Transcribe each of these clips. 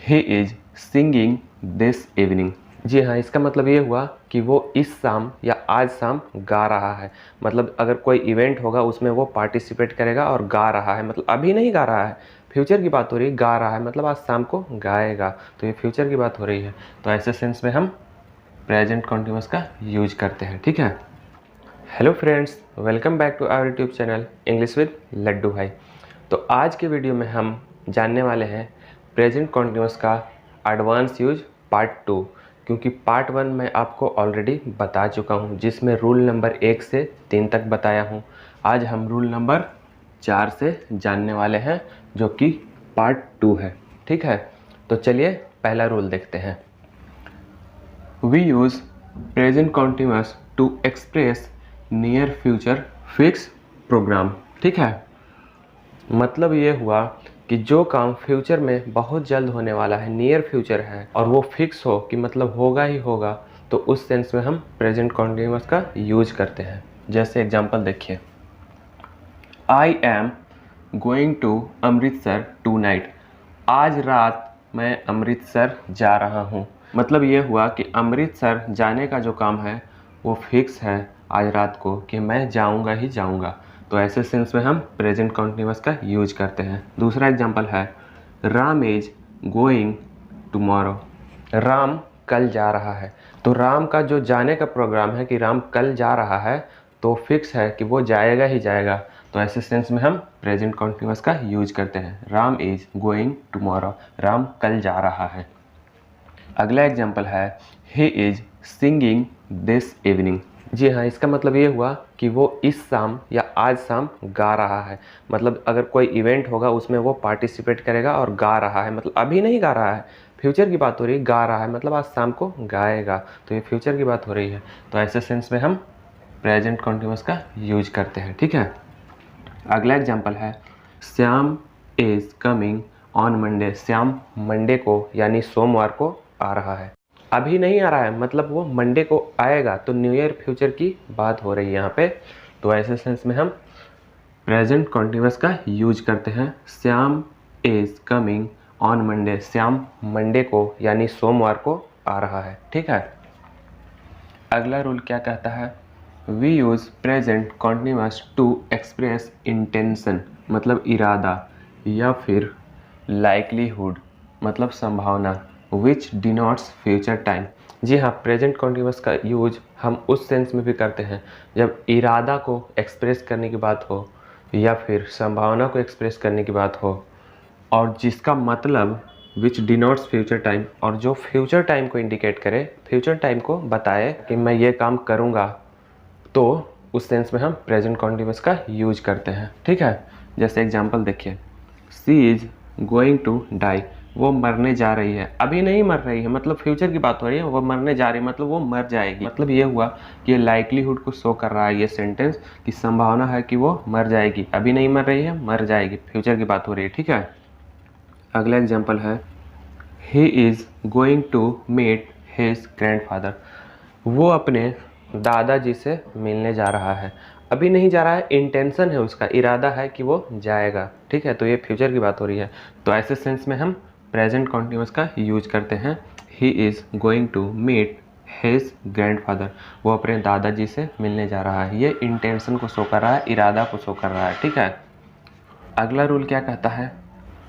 He is singing this evening. जी हाँ, इसका मतलब ये हुआ कि वो इस शाम या आज शाम गा रहा है। मतलब अगर कोई इवेंट होगा उसमें वो पार्टिसिपेट करेगा और गा रहा है, मतलब अभी नहीं गा रहा है, फ्यूचर की बात हो रही है। गा रहा है मतलब आज शाम को गाएगा, तो ये फ्यूचर की बात हो रही है। तो ऐसे सेंस में हम प्रेजेंट कॉन्टिन्यूअस का यूज करते हैं। ठीक है। Hello friends, welcome back to our YouTube channel English with Laddu Bhai. तो आज के वीडियो में हम जानने वाले हैं प्रेजेंट कॉन्टिन्यूअस का एडवांस यूज पार्ट 2, क्योंकि पार्ट 1 मैं आपको ऑलरेडी बता चुका हूं, जिसमें रूल नंबर 1 से 3 तक बताया हूं। आज हम रूल नंबर 4 से जानने वाले हैं, जो कि पार्ट 2 है। ठीक है, तो चलिए पहला रूल देखते हैं। We use present continuous to express near future fix program. ठीक है, मतलब ये हुआ कि जो काम फ्यूचर में बहुत जल्द होने वाला है, नियर फ्यूचर है, और वो फिक्स हो कि मतलब होगा ही होगा, तो उस सेंस में हम प्रेजेंट कॉन्टिन्यूअस का यूज करते हैं। जैसे एग्जांपल देखिए, I am going to Amritsar tonight. आज रात मैं अमृतसर जा रहा हूँ। मतलब ये हुआ कि अमृतसर जाने का जो काम है वो फिक्स है आज रात को, कि मैं जाऊँगा ही जाऊँगा। तो ऐसे सेंस में हम प्रेजेंट कॉन्टिन्यूअस का यूज करते हैं। दूसरा एग्जांपल है, Ram is going tomorrow. Ram कल जा रहा है। तो राम का जो जाने का प्रोग्राम है कि राम कल जा रहा है, तो फिक्स है कि वो जाएगा ही जाएगा। तो ऐसे सेंस में हम प्रेजेंट कॉन्टिन्यूअस का यूज करते हैं। Ram is going tomorrow, Ram कल जा रहा है। अगला एग्जाम्पल है, he is singing this evening. जी हाँ, इसका मतलब ये हुआ कि वो इस शाम या आज शाम गा रहा है। मतलब अगर कोई इवेंट होगा उसमें वो पार्टिसिपेट करेगा और गा रहा है, मतलब अभी नहीं गा रहा है, फ्यूचर की बात हो रही है। गा रहा है मतलब आज शाम को गाएगा, तो ये फ्यूचर की बात हो रही है। तो ऐसे सेंस में हम प्रेजेंट कॉन्टिन्यूअस का यूज करते हैं। ठीक है। अगला एग्जाम्पल है, Shyam is coming on Monday. Shyam Monday को यानी सोमवार को आ रहा है। अभी नहीं आ रहा है, मतलब वो मंडे को आएगा, तो न्यू ईयर फ्यूचर की बात हो रही है यहाँ पे। तो ऐसे सेंस में हम प्रेजेंट कॉन्टिन्यूअस का यूज करते हैं। Shyam is coming on Monday. Shyam Monday को यानी सोमवार को आ रहा है। ठीक है। अगला रूल क्या कहता है, we use present continuous to express intention, मतलब इरादा, या फिर लाइकलीहुड, मतलब संभावना, विच डिनोट्स फ्यूचर टाइम। जी हाँ, प्रेजेंट कॉन्टिन्यूअस का यूज हम उस सेंस में भी करते हैं जब इरादा को एक्सप्रेस करने की बात हो या फिर संभावना को एक्सप्रेस करने की बात हो, और जिसका मतलब विच डिनोट्स फ्यूचर टाइम, और जो फ्यूचर टाइम को इंडिकेट करे, फ्यूचर टाइम को बताए कि मैं ये काम करूँगा, तो उस सेंस में हम प्रेजेंट कॉन्टिन्यूअस का यूज करते हैं। ठीक है। जैसे एग्जांपल देखिए, सी इज गोइंग टू डाई। वो मरने जा रही है। अभी नहीं मर रही है, मतलब फ्यूचर की बात हो रही है। वो मरने जा रही है मतलब वो मर जाएगी। मतलब ये हुआ कि ये लाइकलीहुड को शो कर रहा है ये सेंटेंस, कि संभावना है कि वो मर जाएगी। अभी नहीं मर रही है, मर जाएगी, फ्यूचर की बात हो रही है। ठीक है। अगला एग्जाम्पल है, he is going to meet his grandfather. वो अपने दादाजी से मिलने जा रहा है। अभी नहीं जा रहा है, इंटेंशन है उसका, इरादा है कि वो जाएगा। ठीक है, तो ये फ्यूचर की बात हो रही है। तो ऐसे सेंस में हम प्रेजेंट कॉन्टिन्यूअस का यूज करते हैं। He is going to meet his grandfather. वो अपने दादाजी से मिलने जा रहा है। ये इंटेंशन को शो कर रहा है, इरादा को शो कर रहा है। ठीक है। अगला रूल क्या कहता है,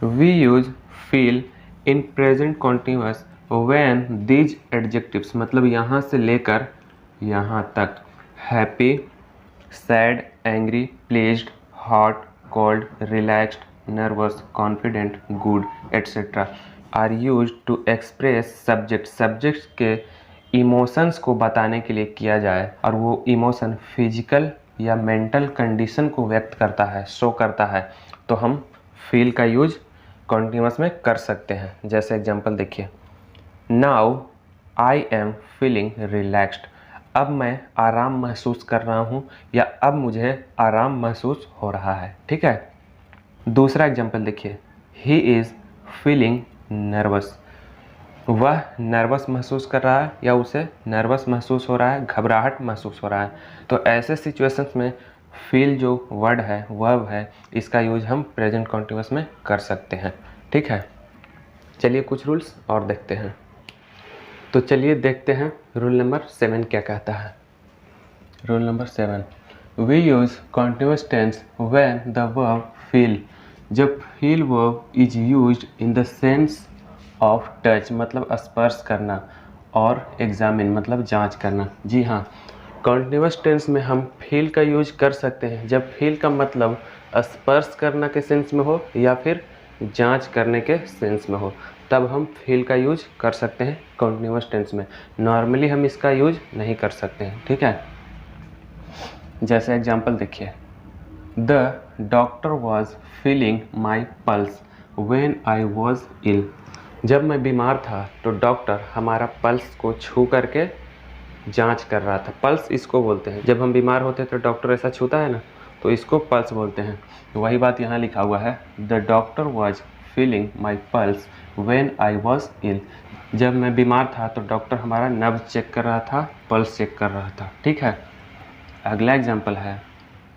we use feel in present continuous when these adjectives, मतलब यहाँ से लेकर यहाँ तक, happy, sad, angry, pleased, hot, cold, relaxed, nervous, confident, good, etcetera are use to express subject. Subject के इमोशंस को बताने के लिए किया जाए, और वो इमोशन फिजिकल या मेंटल कंडीशन को व्यक्त करता है, शो करता है, तो हम फील का यूज कॉन्टिन्यूअस में कर सकते हैं। जैसे एग्जांपल देखिए, now I am feeling relaxed. अब मैं आराम महसूस कर रहा हूँ, या अब मुझे आराम महसूस हो रहा है। ठीक है। दूसरा एग्जांपल देखिए, ही इज़ फीलिंग नर्वस। वह नर्वस महसूस कर रहा है, या उसे नर्वस महसूस हो रहा है, घबराहट महसूस हो रहा है। तो ऐसे सिचुएशंस में फील जो वर्ड है, वर्ब है, इसका यूज हम प्रेजेंट कॉन्टिन्यूअस में कर सकते हैं। ठीक है। चलिए कुछ रूल्स और देखते हैं। तो चलिए देखते हैं रूल नंबर 7 क्या कहता है। Rule number 7, we use continuous tense when the verb feel. जब feel verb is used in the sense of touch मतलब स्पर्श करना, और एग्जामिन मतलब जांच करना। जी हाँ, कॉन्टिन्यूस टेंस में हम फील का यूज कर सकते हैं जब फील का मतलब स्पर्श करना के सेंस में हो या फिर जांच करने के सेंस में हो, तब हम फील का यूज कर सकते हैं कॉन्टिन्यूस टेंस में। नॉर्मली हम इसका यूज नहीं कर सकते हैं, ठीक है। जैसे एग्जांपल देखिए, the doctor was feeling my pulse when I was ill. जब मैं बीमार था तो डॉक्टर हमारा पल्स को छू करके जांच कर रहा था। पल्स इसको बोलते हैं, जब हम बीमार होते हैं तो डॉक्टर ऐसा छूता है ना, तो इसको पल्स बोलते हैं। तो वही बात यहाँ लिखा हुआ है, the doctor was feeling my pulse when I was ill. जब मैं बीमार था तो डॉक्टर हमारा नब्ज चेक कर रहा था, पल्स चेक कर रहा था, ठीक है। अगला एग्जाम्पल है,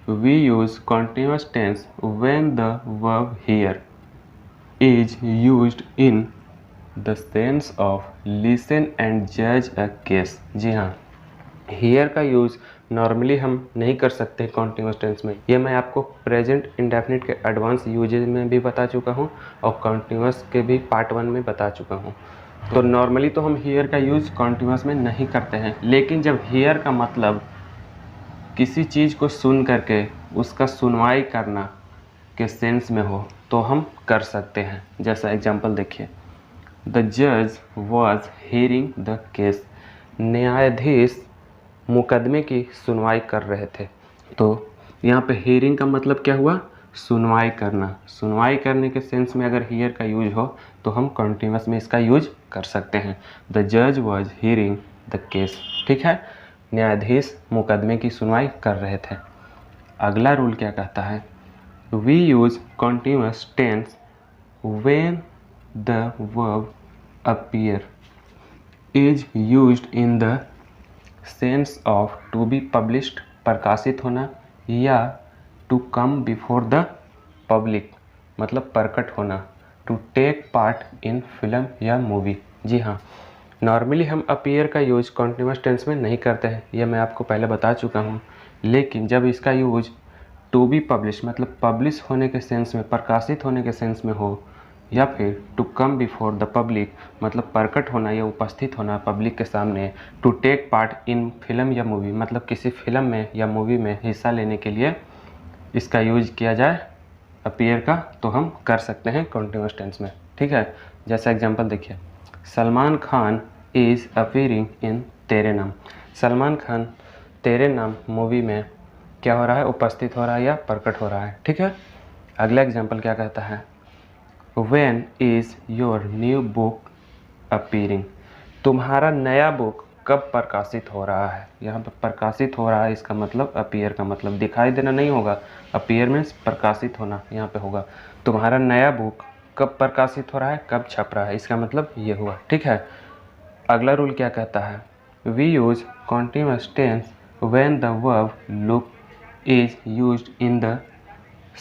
we use continuous tense when the verb hear is used in the sense of listen and जज अ केस। जी हाँ, हियर का यूज़ नॉर्मली हम नहीं कर सकते कॉन्टिन्यूस टेंस में। ये मैं आपको प्रेजेंट इंडेफिनिट के एडवांस यूजेज में भी बता चुका हूँ और कॉन्टिन्यूस के भी पार्ट 1 में बता चुका हूँ। तो नॉर्मली तो हम हियर का यूज़ कॉन्टिन्यूस में नहीं करते हैं, लेकिन जब हियर का मतलब किसी चीज़ को सुन करके उसका सुनवाई करना के सेंस में हो तो हम कर सकते हैं। जैसा एग्जाम्पल देखिए, द जज वॉज हियरिंग द केस। न्यायाधीश मुकदमे की सुनवाई कर रहे थे। तो यहाँ पे हियरिंग का मतलब क्या हुआ, सुनवाई करना। सुनवाई करने के सेंस में अगर हियर का यूज हो तो हम कॉन्टिन्यूस में इसका यूज कर सकते हैं। द जज वॉज हियरिंग द केस, ठीक है। न्यायाधीश मुकदमे की सुनवाई कर रहे थे। अगला रूल क्या कहता है, we use continuous tense when the verb appear is used in the sense of to be published प्रकाशित होना, या to come before the public मतलब प्रकट होना, to take part in film या मूवी। जी हाँ, नॉर्मली हम अपीयर का यूज कॉन्टिन्यूस टेंस में नहीं करते हैं, यह मैं आपको पहले बता चुका हूँ। लेकिन जब इसका यूज टू बी पब्लिश मतलब पब्लिश होने के सेंस में, प्रकाशित होने के सेंस में हो, या फिर to come before the public मतलब प्रकट होना या उपस्थित होना पब्लिक के सामने, to take part in film या मूवी मतलब किसी फिल्म में या मूवी में हिस्सा लेने के लिए इसका यूज किया जाए अपीयर का, तो हम कर सकते हैं कॉन्टिन्यूस टेंस में, ठीक है। जैसा एग्जांपल देखिए, सलमान खान इज़ अपीयरिंग इन तेरे नाम। सलमान खान तेरे नाम मूवी में क्या हो रहा है, उपस्थित हो रहा है या प्रकट हो रहा है, ठीक है। अगला एग्जांपल क्या कहता है, when is your new book appearing. तुम्हारा नया बुक कब प्रकाशित हो रहा है। यहाँ पर प्रकाशित हो रहा है इसका मतलब अपीयर का मतलब दिखाई देना नहीं होगा, अपीयर मीन्स प्रकाशित होना यहाँ पे होगा। तुम्हारा नया बुक कब प्रकाशित हो रहा है, कब छप रहा है, इसका मतलब ये हुआ, ठीक है। अगला रूल क्या कहता है, we use continuous tense when the verb look is used in the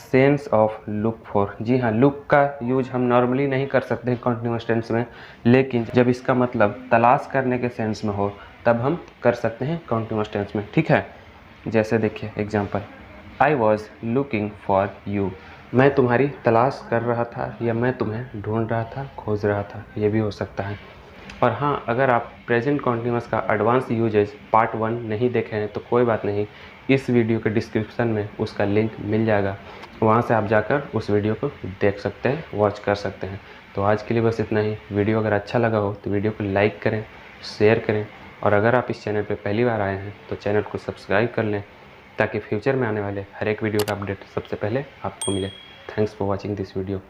sense of look for. जी हाँ, लुक का यूज हम नॉर्मली नहीं कर सकते कॉन्टिन्यूस टेंस में, लेकिन जब इसका मतलब तलाश करने के सेंस में हो तब हम कर सकते हैं कॉन्टिन्यूस टेंस में, ठीक है। जैसे देखिए example, I was looking for you. मैं तुम्हारी तलाश कर रहा था या मैं तुम्हें ढूंढ रहा था, खोज रहा था, ये भी हो सकता है। और हाँ, अगर आप प्रेजेंट कॉन्टिन्यूस का एडवांस यूजेज पार्ट 1 नहीं देखे हैं तो कोई बात नहीं, इस वीडियो के डिस्क्रिप्शन में उसका लिंक मिल जाएगा, वहाँ से आप जाकर उस वीडियो को देख सकते हैं, वॉच कर सकते हैं। तो आज के लिए बस इतना ही। वीडियो अगर अच्छा लगा हो तो वीडियो को लाइक करें, शेयर करें, और अगर आप इस चैनल पर पहली बार आए हैं तो चैनल को सब्सक्राइब कर लें ताकि फ्यूचर में आने वाले हर एक वीडियो का अपडेट सबसे पहले आपको मिले। Thanks for watching this video.